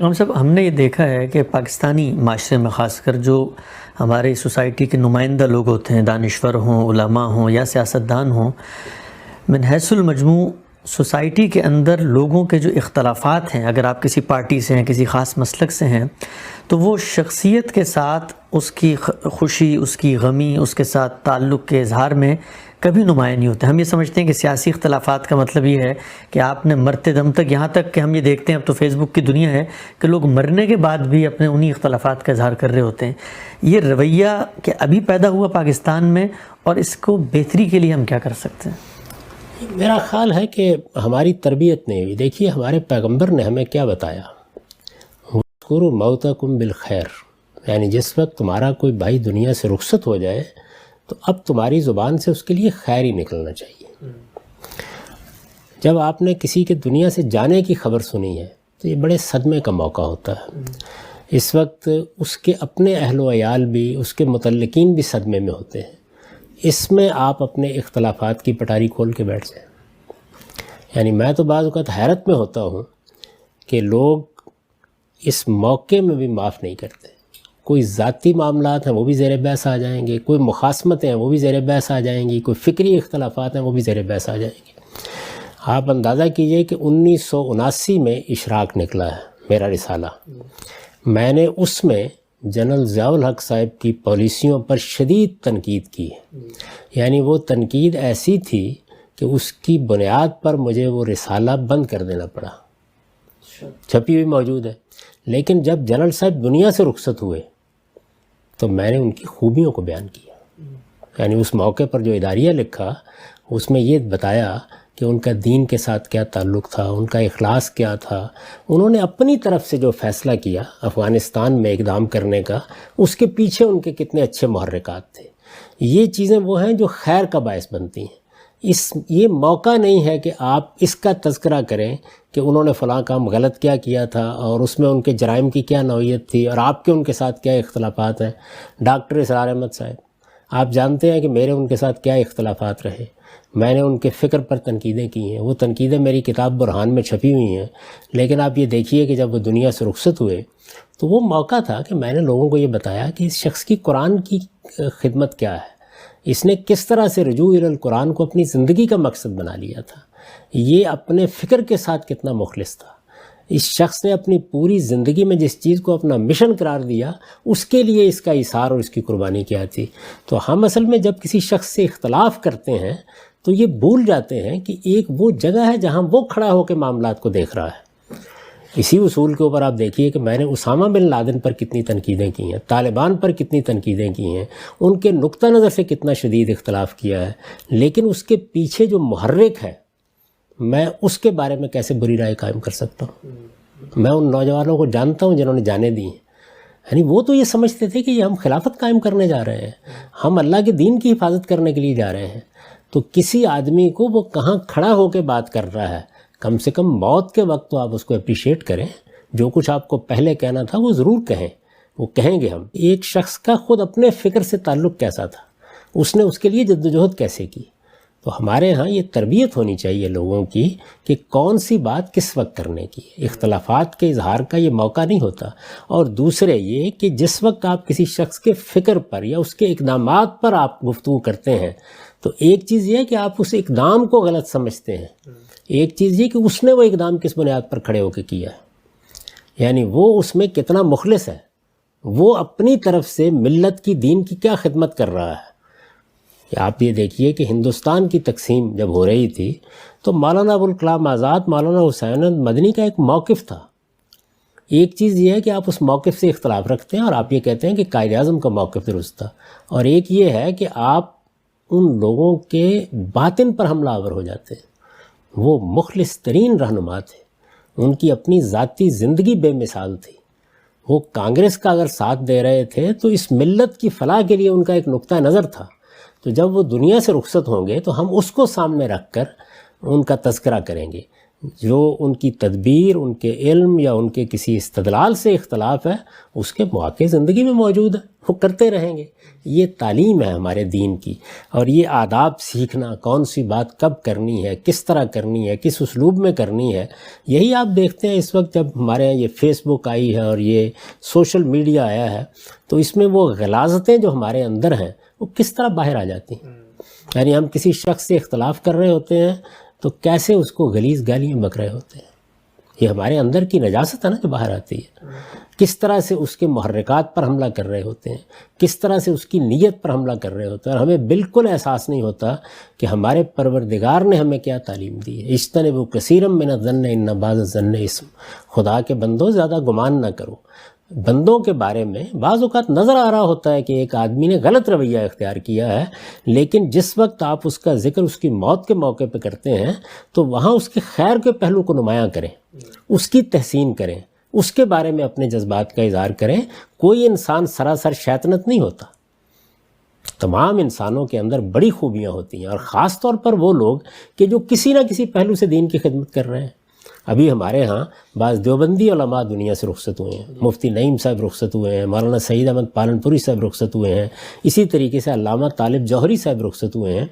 ہم سب ہم نے یہ دیکھا ہے کہ پاکستانی معاشرے میں خاص کر جو ہمارے سوسائٹی کے نمائندہ لوگ ہوتے ہیں، دانشور ہوں، علماء ہوں یا سیاستدان ہوں، من حیث المجموع سوسائٹی کے اندر لوگوں کے جو اختلافات ہیں، اگر آپ کسی پارٹی سے ہیں، کسی خاص مسلک سے ہیں، تو وہ شخصیت کے ساتھ اس کی خوشی، اس کی غمی، اس کے ساتھ تعلق کے اظہار میں کبھی نمایاں نہیں ہوتے۔ ہم یہ سمجھتے ہیں کہ سیاسی اختلافات کا مطلب یہ ہے کہ آپ نے مرتے دم تک، یہاں تک کہ ہم یہ دیکھتے ہیں اب تو فیس بک کی دنیا ہے کہ لوگ مرنے کے بعد بھی اپنے انہی اختلافات کا اظہار کر رہے ہوتے ہیں۔ یہ رویہ کہ ابھی پیدا ہوا پاکستان میں، اور اس کو بہتری کے لیے ہم کیا کر سکتے ہیں؟ میرا خیال ہے کہ ہماری تربیت نہیں ہوئی۔ دیکھیے ہمارے پیغمبر نے ہمیں کیا بتایا، وَاذْكُرُوا مَوْتَكُمْ بِالْخَيْرِ، یعنی جس وقت تمہارا کوئی بھائی دنیا سے رخصت ہو جائے تو اب تمہاری زبان سے اس کے لیے خیر ہی نکلنا چاہیے۔ جب آپ نے کسی کے دنیا سے جانے کی خبر سنی ہے تو یہ بڑے صدمے کا موقع ہوتا ہے۔ اس وقت اس کے اپنے اہل و عیال بھی، اس کے متعلقین بھی صدمے میں ہوتے ہیں۔ اس میں آپ اپنے اختلافات کی پٹاری کھول کے بیٹھ جائیں۔ یعنی میں تو بعض اوقات حیرت میں ہوتا ہوں کہ لوگ اس موقع میں بھی معاف نہیں کرتے۔ کوئی ذاتی معاملات ہیں وہ بھی زیر بحث آ جائیں گے، کوئی مخاصمتیں ہیں وہ بھی زیر بحث آ جائیں گی، کوئی فکری اختلافات ہیں وہ بھی زیر بحث آ جائیں گے۔ آپ اندازہ کیجئے کہ 1979 میں اشراق نکلا ہے میرا رسالہ، میں نے اس میں جنرل ضیاء الحق صاحب کی پالیسیوں پر شدید تنقید کی ہے۔ یعنی وہ تنقید ایسی تھی کہ اس کی بنیاد پر مجھے وہ رسالہ بند کر دینا پڑا، چھپی ہوئی موجود ہے۔ لیکن جب جنرل صاحب دنیا سے رخصت ہوئے تو میں نے ان کی خوبیوں کو بیان کیا۔ یعنی اس موقع پر جو اداریہ لکھا اس میں یہ بتایا کہ ان کا دین کے ساتھ کیا تعلق تھا، ان کا اخلاص کیا تھا، انہوں نے اپنی طرف سے جو فیصلہ کیا افغانستان میں اقدام کرنے کا، اس کے پیچھے ان کے کتنے اچھے محرکات تھے۔ یہ چیزیں وہ ہیں جو خیر کا باعث بنتی ہیں۔ یہ موقع نہیں ہے کہ آپ اس کا تذکرہ کریں کہ انہوں نے فلاں کام غلط کیا تھا اور اس میں ان کے جرائم کی کیا نوعیت تھی اور آپ کے ان کے ساتھ کیا اختلافات ہیں۔ ڈاکٹر اسرار احمد صاحب، آپ جانتے ہیں کہ میرے ان کے ساتھ کیا اختلافات رہے، میں نے ان کے فکر پر تنقیدیں کی ہیں، وہ تنقیدیں میری کتاب برہان میں چھپی ہوئی ہیں۔ لیکن آپ یہ دیکھیے کہ جب وہ دنیا سے رخصت ہوئے تو وہ موقع تھا کہ میں نے لوگوں کو یہ بتایا کہ اس شخص کی قرآن کی خدمت کیا ہے، اس نے کس طرح سے رجوع الی القرآن کو اپنی زندگی کا مقصد بنا لیا تھا، یہ اپنے فکر کے ساتھ کتنا مخلص تھا۔ اس شخص نے اپنی پوری زندگی میں جس چیز کو اپنا مشن قرار دیا اس کے لیے اس کا ایثار اور اس کی قربانی کیا تھی۔ تو ہم اصل میں جب کسی شخص سے اختلاف کرتے ہیں تو یہ بھول جاتے ہیں کہ ایک وہ جگہ ہے جہاں وہ کھڑا ہو کے معاملات کو دیکھ رہا ہے۔ اسی اصول کے اوپر آپ دیکھیے کہ میں نے اسامہ بن لادن پر کتنی تنقیدیں کی ہیں، طالبان پر کتنی تنقیدیں کی ہیں، ان کے نقطہ نظر سے کتنا شدید اختلاف کیا ہے، لیکن اس کے پیچھے جو محرک ہے میں اس کے بارے میں کیسے بری رائے قائم کر سکتا ہوں؟ میں ان نوجوانوں کو جانتا ہوں جنہوں نے جانیں دی ہیں۔ یعنی وہ تو یہ سمجھتے تھے کہ یہ ہم خلافت قائم کرنے جا رہے ہیں، ہم اللہ کے دین کی حفاظت کرنے کے لیے جا رہے ہیں۔ تو کسی آدمی کو وہ کہاں کھڑا ہو کے بات کر رہا ہے، کم سے کم موت کے وقت تو آپ اس کو اپریشیٹ کریں۔ جو کچھ آپ کو پہلے کہنا تھا وہ ضرور کہیں، وہ کہیں گے ہم۔ ایک شخص کا خود اپنے فکر سے تعلق کیسا تھا، اس نے اس کے لیے جدوجہد کیسے کی۔ تو ہمارے ہاں یہ تربیت ہونی چاہیے لوگوں کی کہ کون سی بات کس وقت کرنے کی۔ اختلافات کے اظہار کا یہ موقع نہیں ہوتا۔ اور دوسرے یہ کہ جس وقت آپ کسی شخص کے فکر پر یا اس کے اقدامات پر آپ گفتگو کرتے ہیں تو ایک چیز یہ ہے کہ آپ اس اقدام کو غلط سمجھتے ہیں، ایک چیز یہ کہ اس نے وہ اقدام کس بنیاد پر کھڑے ہو کے کیا ہے، یعنی وہ اس میں کتنا مخلص ہے، وہ اپنی طرف سے ملت کی، دین کی کیا خدمت کر رہا ہے۔ آپ یہ دیکھیے کہ ہندوستان کی تقسیم جب ہو رہی تھی تو مولانا ابوالکلام آزاد، مولانا حسین احمد مدنی کا ایک موقف تھا۔ ایک چیز یہ ہے کہ آپ اس موقف سے اختلاف رکھتے ہیں اور آپ یہ کہتے ہیں کہ قائد اعظم کا موقف درست تھا، اور ایک یہ ہے کہ آپ ان لوگوں کے باطن پر حملہ آور ہو جاتے ہیں۔ وہ مخلص ترین رہنما تھے، ان کی اپنی ذاتی زندگی بے مثال تھی۔ وہ کانگریس کا اگر ساتھ دے رہے تھے تو اس ملت کی فلاح کے لیے ان کا ایک نقطہ نظر تھا۔ تو جب وہ دنیا سے رخصت ہوں گے تو ہم اس کو سامنے رکھ کر ان کا تذکرہ کریں گے۔ جو ان کی تدبیر، ان کے علم یا ان کے کسی استدلال سے اختلاف ہے، اس کے مواقع زندگی میں موجود ہیں، وہ کرتے رہیں گے۔ یہ تعلیم ہے ہمارے دین کی، اور یہ آداب سیکھنا، کون سی بات کب کرنی ہے، کس طرح کرنی ہے، کس اسلوب میں کرنی ہے، یہی آپ دیکھتے ہیں اس وقت جب ہمارے یہاں یہ فیس بک آئی ہے اور یہ سوشل میڈیا آیا ہے، تو اس میں وہ غلاظتیں جو ہمارے اندر ہیں وہ کس طرح باہر آ جاتی ہیں۔ یعنی ہم کسی شخص سے اختلاف کر رہے ہوتے ہیں تو کیسے اس کو غلیظ گالیاں بک رہے ہوتے ہیں۔ یہ ہمارے اندر کی نجاست ہے نا جو باہر آتی ہے۔ کس طرح سے اس کے محرکات پر حملہ کر رہے ہوتے ہیں، کس طرح سے اس کی نیت پر حملہ کر رہے ہوتے ہیں، اور ہمیں بالکل احساس نہیں ہوتا کہ ہمارے پروردگار نے ہمیں کیا تعلیم دی ہے۔ اجتنبوا کثیرا من الظن ان بعض الظن اثم، خدا کے بندوں زیادہ گمان نہ کرو۔ بندوں کے بارے میں بعض اوقات نظر آ رہا ہوتا ہے کہ ایک آدمی نے غلط رویہ اختیار کیا ہے، لیکن جس وقت آپ اس کا ذکر اس کی موت کے موقع پہ کرتے ہیں تو وہاں اس کے خیر کے پہلو کو نمایاں کریں، اس کی تحسین کریں، اس کے بارے میں اپنے جذبات کا اظہار کریں۔ کوئی انسان سراسر شیطنت نہیں ہوتا، تمام انسانوں کے اندر بڑی خوبیاں ہوتی ہیں، اور خاص طور پر وہ لوگ کہ جو کسی نہ کسی پہلو سے دین کی خدمت کر رہے ہیں۔ ابھی ہمارے ہاں بعض دیوبندی علماء دنیا سے رخصت ہوئے ہیں، مفتی نعیم صاحب رخصت ہوئے ہیں، مولانا سعید احمد پالنپوری صاحب رخصت ہوئے ہیں، اسی طریقے سے علامہ طالب جوہری صاحب رخصت ہوئے ہیں۔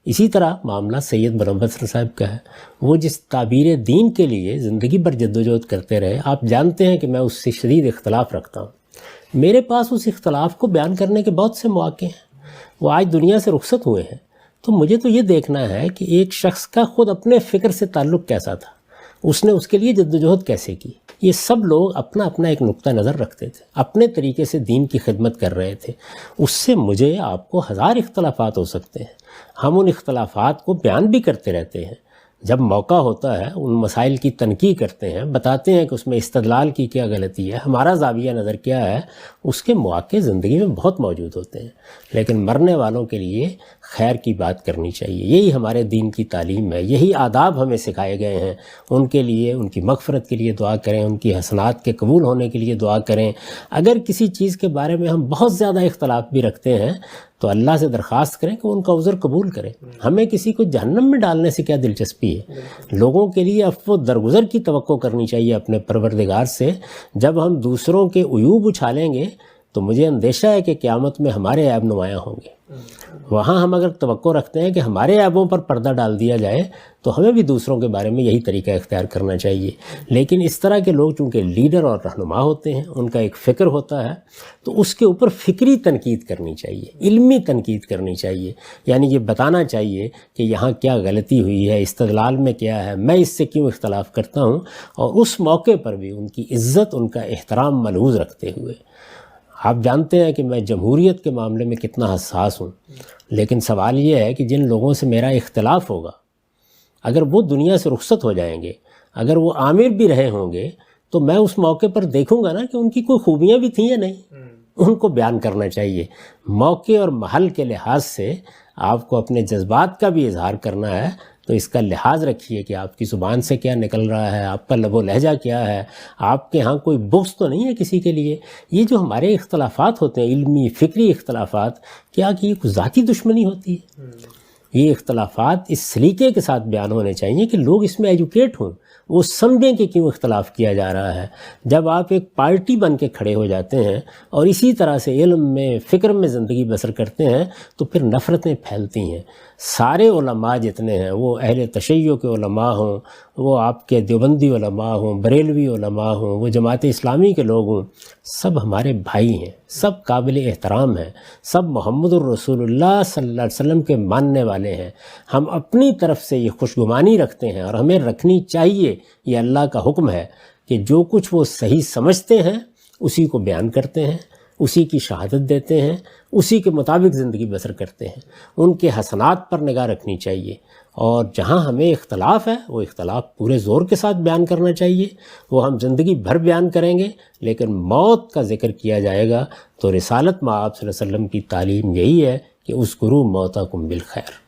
اسی طرح معاملہ سید بلند حسن صاحب کا ہے، وہ جس تعبیر دین کے لیے زندگی بھر جدوجہد کرتے رہے۔ آپ جانتے ہیں کہ میں اس سے شدید اختلاف رکھتا ہوں، میرے پاس اس اختلاف کو بیان کرنے کے بہت سے مواقع ہیں۔ وہ آج دنیا سے رخصت ہوئے ہیں، تو مجھے تو یہ دیکھنا ہے کہ ایک شخص کا خود اپنے فکر سے تعلق کیسا تھا، اس نے اس کے لیے جدوجہد کیسے کی۔ یہ سب لوگ اپنا اپنا ایک نقطہ نظر رکھتے تھے، اپنے طریقے سے دین کی خدمت کر رہے تھے۔ اس سے مجھے آپ کو ہزار اختلافات ہو سکتے ہیں، ہم ان اختلافات کو بیان بھی کرتے رہتے ہیں۔ جب موقع ہوتا ہے ان مسائل کی تنقید کرتے ہیں، بتاتے ہیں کہ اس میں استدلال کی کیا غلطی ہے، ہمارا زاویہ نظر کیا ہے۔ اس کے مواقع زندگی میں بہت موجود ہوتے ہیں، لیکن مرنے والوں کے لیے خیر کی بات کرنی چاہیے۔ یہی ہمارے دین کی تعلیم ہے، یہی آداب ہمیں سکھائے گئے ہیں۔ ان کے لیے، ان کی مغفرت کے لیے دعا کریں، ان کی حسنات کے قبول ہونے کے لیے دعا کریں۔ اگر کسی چیز کے بارے میں ہم بہت زیادہ اختلاف بھی رکھتے ہیں تو اللہ سے درخواست کریں کہ ان کا عذر قبول کریں۔ ہمیں کسی کو جہنم میں ڈالنے سے کیا دلچسپی ہے؟ لوگوں کے لیے عفو و درگزر کی توقع کرنی چاہیے اپنے پروردگار سے۔ جب ہم دوسروں کے عیوب اچھالیں گے تو مجھے اندیشہ ہے کہ قیامت میں ہمارے عیب نمایاں ہوں گے۔ وہاں ہم اگر توقع رکھتے ہیں کہ ہمارے عیبوں پر پردہ ڈال دیا جائے تو ہمیں بھی دوسروں کے بارے میں یہی طریقہ اختیار کرنا چاہیے۔ لیکن اس طرح کے لوگ چونکہ لیڈر اور رہنما ہوتے ہیں، ان کا ایک فکر ہوتا ہے، تو اس کے اوپر فکری تنقید کرنی چاہیے، علمی تنقید کرنی چاہیے۔ یعنی یہ بتانا چاہیے کہ یہاں کیا غلطی ہوئی ہے، استدلال میں کیا ہے، میں اس سے کیوں اختلاف کرتا ہوں، اور اس موقع پر بھی ان کی عزت، ان کا احترام ملحوظ رکھتے ہوئے۔ آپ جانتے ہیں کہ میں جمہوریت کے معاملے میں کتنا حساس ہوں، لیکن سوال یہ ہے کہ جن لوگوں سے میرا اختلاف ہوگا، اگر وہ دنیا سے رخصت ہو جائیں گے، اگر وہ عامر بھی رہے ہوں گے، تو میں اس موقع پر دیکھوں گا نا کہ ان کی کوئی خوبیاں بھی تھیں یا نہیں، ان کو بیان کرنا چاہیے۔ موقع اور محل کے لحاظ سے آپ کو اپنے جذبات کا بھی اظہار کرنا ہے، تو اس کا لحاظ رکھیے کہ آپ کی زبان سے کیا نکل رہا ہے، آپ کا لب و لہجہ کیا ہے، آپ کے ہاں کوئی بغض تو نہیں ہے کسی کے لیے۔ یہ جو ہمارے اختلافات ہوتے ہیں، علمی فکری اختلافات، کیا کہ یہ کوئی ذاتی دشمنی ہوتی ہے؟ یہ اختلافات اس سلیقے کے ساتھ بیان ہونے چاہیے کہ لوگ اس میں ایجوکیٹ ہوں، وہ سمجھیں کہ کیوں اختلاف کیا جا رہا ہے۔ جب آپ ایک پارٹی بن کے کھڑے ہو جاتے ہیں اور اسی طرح سے علم میں، فکر میں زندگی بسر کرتے ہیں، تو پھر نفرتیں پھیلتی ہیں۔ سارے علماء جتنے ہیں، وہ اہل تشیع کے علماء ہوں، وہ آپ کے دیوبندی علماء ہوں، بریلوی علماء ہوں، وہ جماعت اسلامی کے لوگ ہوں، سب ہمارے بھائی ہیں، سب قابل احترام ہیں، سب محمد الرسول اللہ صلی اللہ علیہ وسلم کے ماننے والے ہیں۔ ہم اپنی طرف سے یہ خوشگمانی رکھتے ہیں، اور ہمیں رکھنی چاہیے۔ یہ اللہ کا حکم ہے کہ جو کچھ وہ صحیح سمجھتے ہیں اسی کو بیان کرتے ہیں، اسی کی شہادت دیتے ہیں، اسی کے مطابق زندگی بسر کرتے ہیں۔ ان کے حسنات پر نگاہ رکھنی چاہیے، اور جہاں ہمیں اختلاف ہے وہ اختلاف پورے زور کے ساتھ بیان کرنا چاہیے۔ وہ ہم زندگی بھر بیان کریں گے، لیکن موت کا ذکر کیا جائے گا تو رسالت مآب صلی اللہ علیہ وسلم کی تعلیم یہی ہے کہ اذکروا موتاکم بالخیر۔